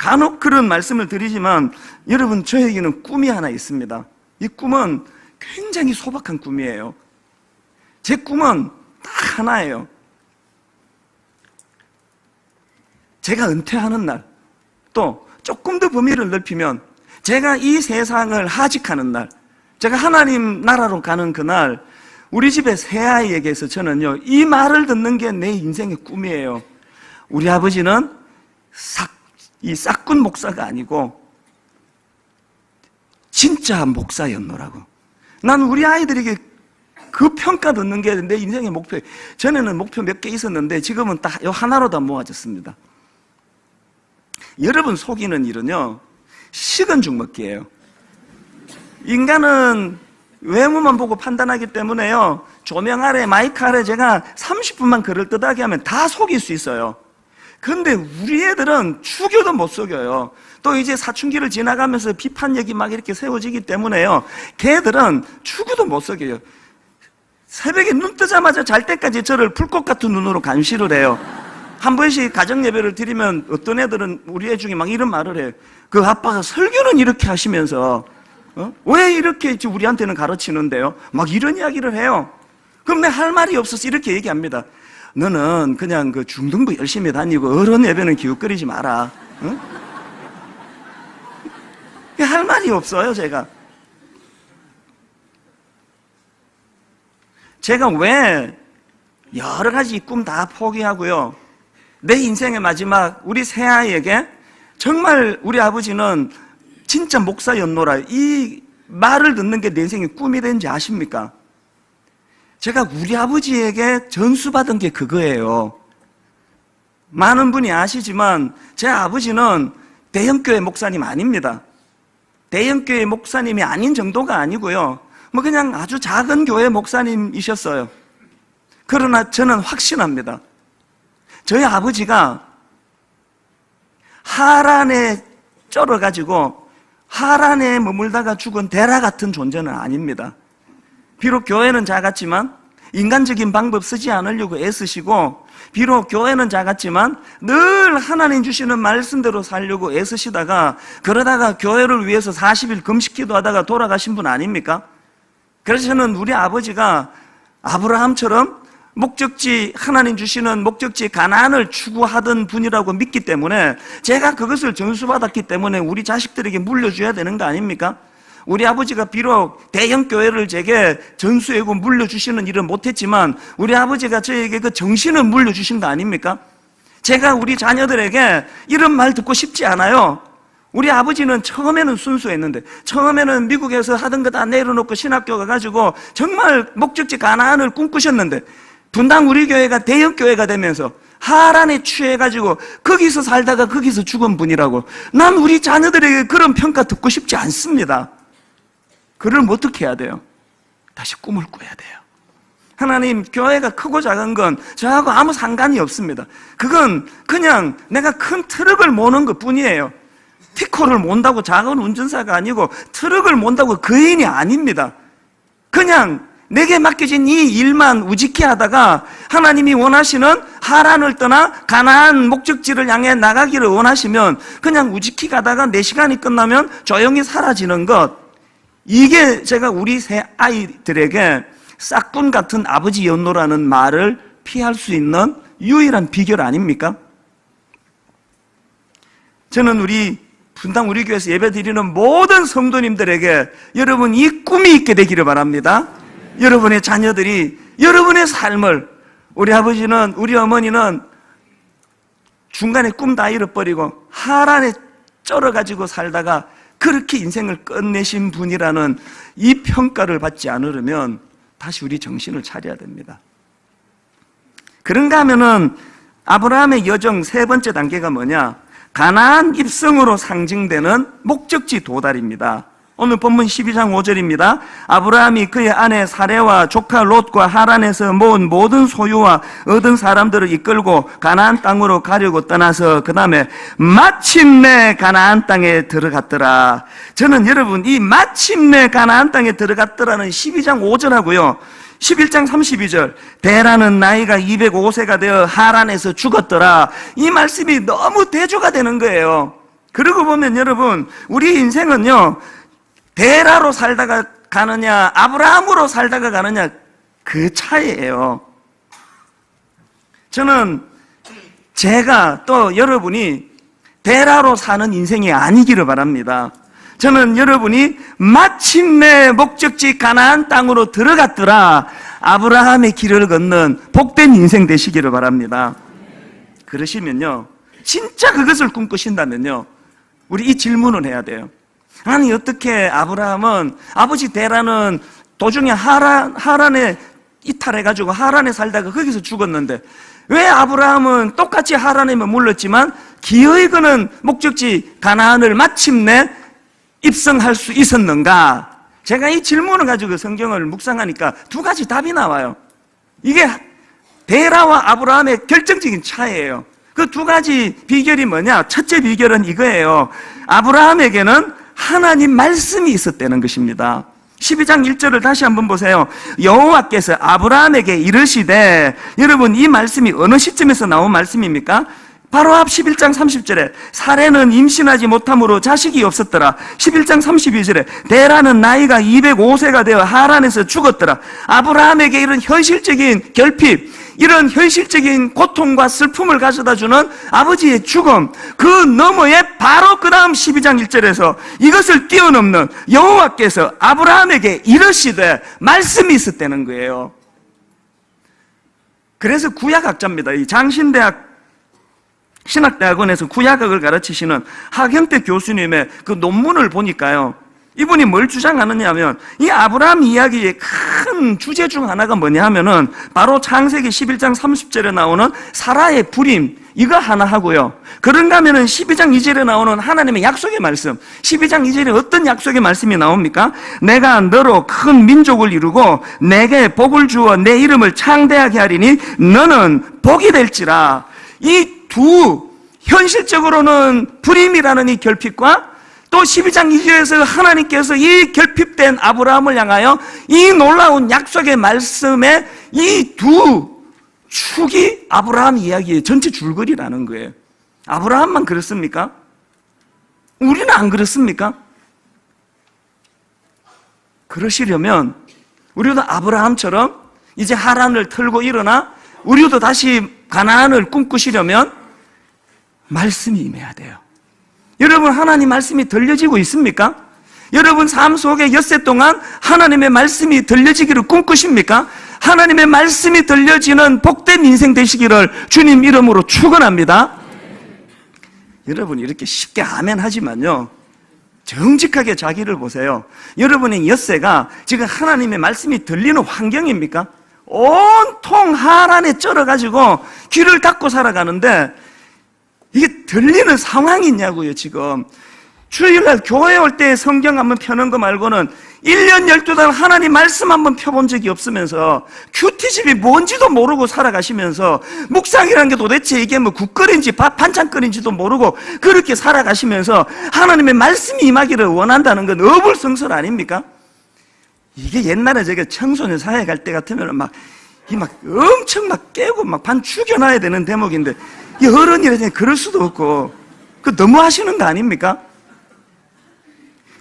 간혹 그런 말씀을 드리지만 여러분, 저에게는 꿈이 하나 있습니다. 이 꿈은 굉장히 소박한 꿈이에요. 제 꿈은 딱 하나예요. 제가 은퇴하는 날, 또 조금 더 범위를 넓히면 제가 이 세상을 하직하는 날, 제가 하나님 나라로 가는 그날, 우리 집의 새아이에게서 저는요, 이 말을 듣는 게 내 인생의 꿈이에요. 우리 아버지는 이 싹군 목사가 아니고 진짜 목사였노라고. 난 우리 아이들에게 그 평가 듣는 게 내 인생의 목표예요. 전에는 목표 몇 개 있었는데 지금은 딱 요 하나로 다 모아졌습니다. 여러분 속이는 일은요, 식은 죽 먹기예요. 인간은 외모만 보고 판단하기 때문에요, 조명 아래, 마이크 아래 제가 30분만 글을 뜨다게 하면 다 속일 수 있어요. 근데 우리 애들은 죽여도 못 속여요. 또 이제 사춘기를 지나가면서 비판력이 막 이렇게 세워지기 때문에요, 걔들은 죽여도 못 속여요. 새벽에 눈 뜨자마자 잘 때까지 저를 불꽃 같은 눈으로 감시를 해요. 한 번씩 가정예배를 드리면 어떤 애들은 우리 애 중에 막 이런 말을 해요. 그 아빠가 설교는 이렇게 하시면서 왜 이렇게 우리한테는 가르치는데요? 막 이런 이야기를 해요. 그럼 내가 할 말이 없어서 이렇게 얘기합니다. 너는 그냥 그 중등부 열심히 다니고 어른 예배는 기웃거리지 마라. 응? 할 말이 없어요, 제가 왜 여러 가지 꿈 다 포기하고요, 내 인생의 마지막 우리 새아이에게 정말 우리 아버지는 진짜 목사였노라, 이 말을 듣는 게 내 인생의 꿈이 된지 아십니까? 제가 우리 아버지에게 전수받은 게 그거예요. 많은 분이 아시지만 제 아버지는 대형교회 목사님 아닙니다. 대형교회 목사님이 아닌 정도가 아니고요, 뭐 그냥 아주 작은 교회 목사님이셨어요. 그러나 저는 확신합니다. 저희 아버지가 하란에 쩔어가지고 하란에 머물다가 죽은 데라 같은 존재는 아닙니다. 비록 교회는 작았지만 인간적인 방법 쓰지 않으려고 애쓰시고, 비록 교회는 작았지만 늘 하나님 주시는 말씀대로 살려고 애쓰시다가, 그러다가 교회를 위해서 40일 금식 기도하다가 돌아가신 분 아닙니까? 그래서 저는 우리 아버지가 아브라함처럼 목적지, 하나님 주시는 목적지 가나안을 추구하던 분이라고 믿기 때문에, 제가 그것을 전수받았기 때문에 우리 자식들에게 물려줘야 되는 거 아닙니까? 우리 아버지가 비록 대형 교회를 제게 전수하고 물려주시는 일은 못했지만 우리 아버지가 저에게 그 정신을 물려주신 거 아닙니까? 제가 우리 자녀들에게 이런 말 듣고 싶지 않아요. 우리 아버지는 처음에는 순수했는데, 처음에는 미국에서 하던 거 다 내려놓고 신학교 가가지고 정말 목적지 가나안을 꿈꾸셨는데, 분당 우리 교회가 대형 교회가 되면서 하란에 취해가지고 거기서 살다가 거기서 죽은 분이라고. 난 우리 자녀들에게 그런 평가 듣고 싶지 않습니다. 그럼 어떻게 해야 돼요? 다시 꿈을 꿔야 돼요. 하나님, 교회가 크고 작은 건 저하고 아무 상관이 없습니다. 그건 그냥 내가 큰 트럭을 모는 것 뿐이에요. 피코를 몬다고 작은 운전사가 아니고 트럭을 몬다고 거인이 아닙니다. 그냥 내게 맡겨진 이 일만 우직히 하다가 하나님이 원하시는 하란을 떠나 가나안 목적지를 향해 나가기를 원하시면 그냥 우직히 가다가 내 시간이 끝나면 조용히 사라지는 것, 이게 제가 우리 새 아이들에게 싹군 같은 아버지였노라는 말을 피할 수 있는 유일한 비결 아닙니까? 저는 분당 우리 교회에서 예배 드리는 모든 성도님들에게 여러분 이 꿈이 있게 되기를 바랍니다. 여러분의 자녀들이 여러분의 삶을, 우리 아버지는, 우리 어머니는 중간에 꿈 다 잃어버리고 하란에 쩔어가지고 살다가 그렇게 인생을 끝내신 분이라는 이 평가를 받지 않으려면 다시 우리 정신을 차려야 됩니다. 그런가 하면은 아브라함의 여정 세 번째 단계가 뭐냐? 가나안 입성으로 상징되는 목적지 도달입니다. 오늘 본문 12장 5절입니다. 아브라함이 그의 아내 사레와 조카 롯과 하란에서 모은 모든 소유와 얻은 사람들을 이끌고 가나안 땅으로 가려고 떠나서 그 다음에 마침내 가나안 땅에 들어갔더라. 저는 여러분 이 마침내 가나안 땅에 들어갔더라는 12장 5절하고요 11장 32절 데라는 나이가 205세가 되어 하란에서 죽었더라, 이 말씀이 너무 대조가 되는 거예요. 그러고 보면 여러분, 우리 인생은요, 데라로 살다가 가느냐, 아브라함으로 살다가 가느냐, 그 차이예요. 저는 제가 또 여러분이 데라로 사는 인생이 아니기를 바랍니다. 저는 여러분이 마침내 목적지 가나안 땅으로 들어갔더라, 아브라함의 길을 걷는 복된 인생 되시기를 바랍니다. 그러시면요, 진짜 그것을 꿈꾸신다면요, 우리 이 질문을 해야 돼요. 아니, 어떻게 아브라함은 아버지 데라는 도중에 하란에 이탈해가지고 하란에 살다가 거기서 죽었는데, 왜 아브라함은 똑같이 하란에 머물렀지만 기어이 그는 목적지 가나안을 마침내 입성할 수 있었는가? 제가 이 질문을 가지고 성경을 묵상하니까 두 가지 답이 나와요. 이게 데라와 아브라함의 결정적인 차이예요. 그 두 가지 비결이 뭐냐? 첫째 비결은 이거예요. 아브라함에게는 하나님 말씀이 있었다는 것입니다. 12장 1절을 다시 한번 보세요. 여호와께서 아브라함에게 이르시되, 여러분, 이 말씀이 어느 시점에서 나온 말씀입니까? 바로 앞 11장 30절에 사레는 임신하지 못함으로 자식이 없었더라. 11장 32절에 데라는 나이가 205세가 되어 하란에서 죽었더라. 아브라함에게 이런 현실적인 결핍, 이런 현실적인 고통과 슬픔을 가져다주는 아버지의 죽음, 그 너머에 바로 그 다음 12장 1절에서 이것을 뛰어넘는 여호와께서 아브라함에게 이르시되 말씀이 있었다는 거예요. 그래서 구약학자입니다. 이 장신대학 신학대학원에서 구약학을 가르치시는 하경태 교수님의 그 논문을 보니까요, 이분이 뭘 주장하느냐 하면, 이 아브라함 이야기의 큰 주제 중 하나가 뭐냐 하면은 바로 창세기 11장 30절에 나오는 사라의 불임, 이거 하나 하고요. 그런가 하면은 12장 2절에 나오는 하나님의 약속의 말씀, 12장 2절에 어떤 약속의 말씀이 나옵니까? 내가 너로 큰 민족을 이루고 내게 복을 주어 내 이름을 창대하게 하리니 너는 복이 될지라. 이 두, 현실적으로는 불임이라는 이 결핍과 또 12장 2절에서 하나님께서 이 결핍된 아브라함을 향하여 이 놀라운 약속의 말씀에 이 두 축이 아브라함 이야기의 전체 줄거리라는 거예요. 아브라함만 그렇습니까? 우리는 안 그렇습니까? 그러시려면 우리도 아브라함처럼 이제 하란을 털고 일어나 우리도 다시 가나안을 꿈꾸시려면 말씀이 임해야 돼요. 여러분, 하나님 말씀이 들려지고 있습니까? 여러분 삶 속에 엿새 동안 하나님의 말씀이 들려지기를 꿈꾸십니까? 하나님의 말씀이 들려지는 복된 인생 되시기를 주님 이름으로 축원합니다. 여러분, 이렇게 쉽게 아멘 하지만요, 정직하게 자기를 보세요. 여러분의 엿새가 지금 하나님의 말씀이 들리는 환경입니까? 온통 하란에 쩔어가지고 귀를 닫고 살아가는데 이게 들리는 상황이 있냐고요. 지금 주일날 교회 올 때 성경 한번 펴는 거 말고는 1년 12달 하나님 말씀 한번 펴본 적이 없으면서 큐티집이 뭔지도 모르고 살아가시면서 묵상이라는 게 도대체 이게 뭐 국거리인지 반찬거리인지도 모르고 그렇게 살아가시면서 하나님의 말씀이 임하기를 원한다는 건 어불성설 아닙니까? 이게 옛날에 제가 청소년 사회 갈 때 같으면 막 엄청 막 깨고 막 반 죽여놔야 되는 대목인데, 이 어른이라서 그럴 수도 없고, 그 너무 하시는 거 아닙니까?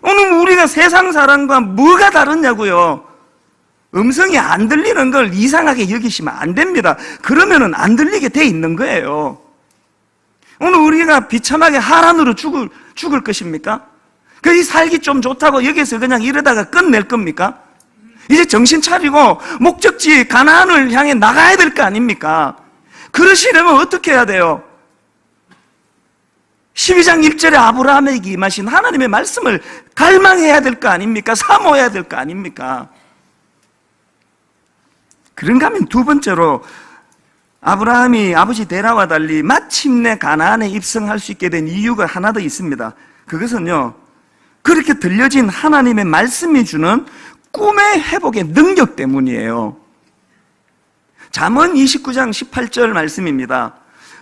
오늘 우리가 세상 사람과 뭐가 다르냐고요. 음성이 안 들리는 걸 이상하게 여기시면 안 됩니다. 그러면은 안 들리게 돼 있는 거예요. 오늘 우리가 비참하게 하란으로 죽을 것입니까? 그 살기 좀 좋다고 여기서 그냥 이러다가 끝낼 겁니까? 이제 정신 차리고 목적지 가나안을 향해 나가야 될 거 아닙니까? 그러시려면 어떻게 해야 돼요? 12장 1절에 아브라함에게 임하신 하나님의 말씀을 갈망해야 될 거 아닙니까? 사모해야 될 거 아닙니까? 그런가 하면 두 번째로 아브라함이 아버지 데라와 달리 마침내 가나안에 입성할 수 있게 된 이유가 하나 더 있습니다. 그것은요, 그렇게 들려진 하나님의 말씀이 주는 꿈의 회복의 능력 때문이에요. 잠언 29장 18절 말씀입니다.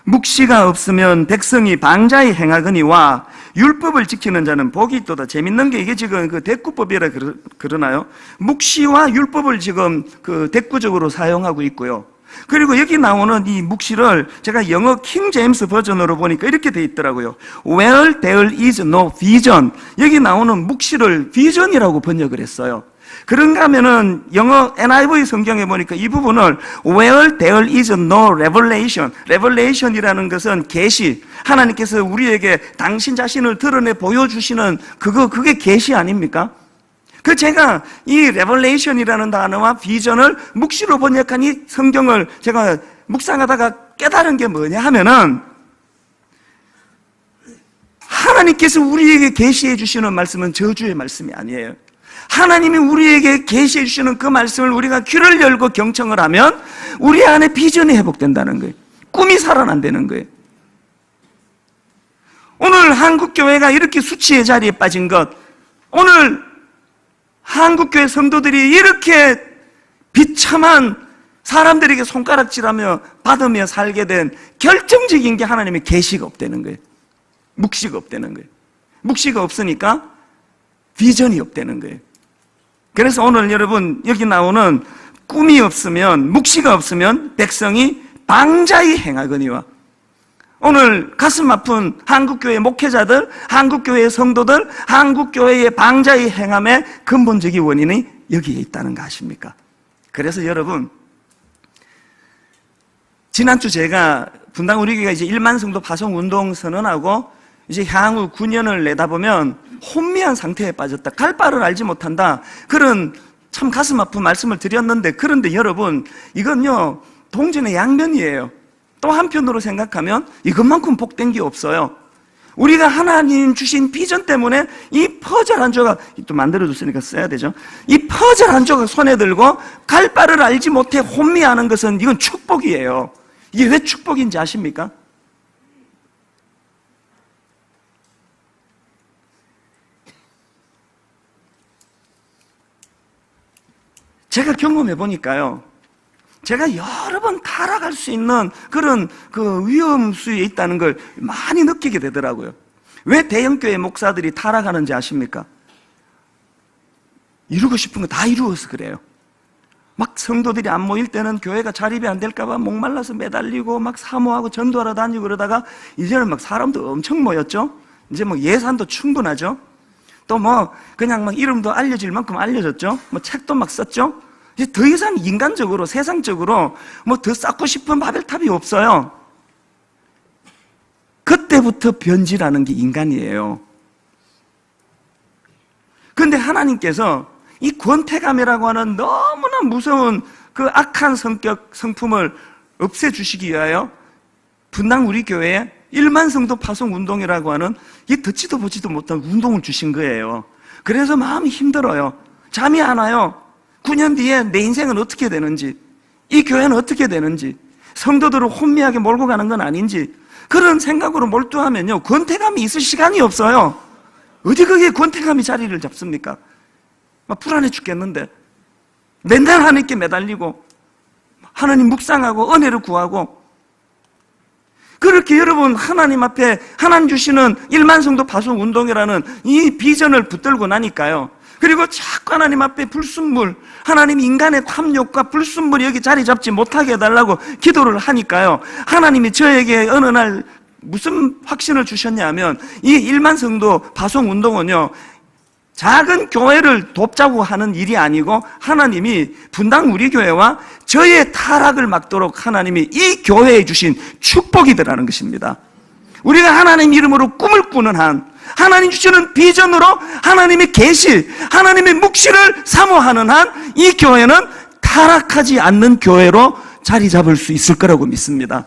묵시가 없으면 백성이 방자히 행하거니와 율법을 지키는 자는 복이 있도다. 재밌는 게 이게 지금 그 대꾸법이라 그러나요? 묵시와 율법을 지금 그 대꾸적으로 사용하고 있고요. 그리고 여기 나오는 이 묵시를 제가 영어 킹 제임스 버전으로 보니까 이렇게 돼 있더라고요. Where there is no vision. 여기 나오는 묵시를 비전이라고 번역을 했어요. 그런가 하면은 영어 NIV 성경에 보니까 이 부분을 Where there is no revelation. Revelation이라는 것은 계시. 하나님께서 우리에게 당신 자신을 드러내 보여주시는 그게 계시 아닙니까? 제가 이 레벨레이션이라는 단어와 비전을 묵시로 번역한 이 성경을 제가 묵상하다가 깨달은 게 뭐냐 하면은, 하나님께서 우리에게 계시해 주시는 말씀은 저주의 말씀이 아니에요. 하나님이 우리에게 계시해 주시는 그 말씀을 우리가 귀를 열고 경청을 하면 우리 안에 비전이 회복된다는 거예요. 꿈이 살아난다는 거예요. 오늘 한국교회가 이렇게 수치의 자리에 빠진 것, 오늘 한국교회 성도들이 이렇게 비참한 사람들에게 손가락질하며 받으며 살게 된 결정적인 게 하나님의 계시가 없다는 거예요. 묵시가 없다는 거예요. 묵시가 없으니까 비전이 없다는 거예요. 그래서 오늘 여러분 여기 나오는 꿈이 없으면, 묵시가 없으면 백성이 방자히 행하거니와, 오늘 가슴 아픈 한국교회 목회자들, 한국교회 성도들, 한국교회의 방자의 행함의 근본적인 원인이 여기에 있다는 거 아십니까? 그래서 여러분, 지난주 제가 분당 우리 교회가 이제 1만 성도 파송 운동 선언하고 이제 향후 9년을 내다보면 혼미한 상태에 빠졌다, 갈 바를 알지 못한다, 그런 참 가슴 아픈 말씀을 드렸는데, 그런데 여러분, 이건요 동전의 양면이에요. 또 한편으로 생각하면 이것만큼 복된 게 없어요. 우리가 하나님 주신 비전 때문에 이 퍼즐 한 조각, 또 만들어줬으니까 써야 되죠. 이 퍼즐 한 조각 손에 들고 갈 바를 알지 못해 혼미하는 것은 이건 축복이에요. 이게 왜 축복인지 아십니까? 제가 경험해 보니까요, 제가 여러 번 타락할 수 있는 그런 위험수에 있다는 걸 많이 느끼게 되더라고요. 왜 대형교회 목사들이 타락하는지 아십니까? 이루고 싶은 거 다 이루어서 그래요. 막 성도들이 안 모일 때는 교회가 자립이 안 될까봐 목말라서 매달리고 막 사모하고 전도하러 다니고 그러다가 이제는 막 사람도 엄청 모였죠? 이제 뭐 예산도 충분하죠? 또 뭐 그냥 막 이름도 알려질 만큼 알려졌죠? 뭐 책도 막 썼죠? 이제 더 이상 인간적으로, 세상적으로 뭐 더 쌓고 싶은 바벨탑이 없어요. 그때부터 변질하는 게 인간이에요. 그런데 하나님께서 이 권태감이라고 하는 너무나 무서운 그 악한 성격, 성품을 없애주시기 위하여 분당 우리 교회에 1만 성도 파송 운동이라고 하는 이 듣지도 보지도 못한 운동을 주신 거예요. 그래서 마음이 힘들어요. 잠이 안 와요. 9년 뒤에 내 인생은 어떻게 되는지, 이 교회는 어떻게 되는지, 성도들을 혼미하게 몰고 가는 건 아닌지, 그런 생각으로 몰두하면요 권태감이 있을 시간이 없어요. 어디 거기에 권태감이 자리를 잡습니까? 막 불안해 죽겠는데 맨날 하나님께 매달리고 하나님 묵상하고 은혜를 구하고, 그렇게 여러분 하나님 앞에 하나님 주시는 1만 성도 파송 운동이라는 이 비전을 붙들고 나니까요, 그리고 자꾸 하나님 앞에 불순물, 하나님 인간의 탐욕과 불순물이 여기 자리 잡지 못하게 해달라고 기도를 하니까요, 하나님이 저에게 어느 날 무슨 확신을 주셨냐면, 이 1만 성도 파송 운동은요 작은 교회를 돕자고 하는 일이 아니고 하나님이 분당 우리 교회와 저의 타락을 막도록 하나님이 이 교회에 주신 축복이더라는 것입니다. 우리가 하나님 이름으로 꿈을 꾸는 한, 하나님 주시는 비전으로 하나님의 계시, 하나님의 묵시를 사모하는 한 이 교회는 타락하지 않는 교회로 자리 잡을 수 있을 거라고 믿습니다.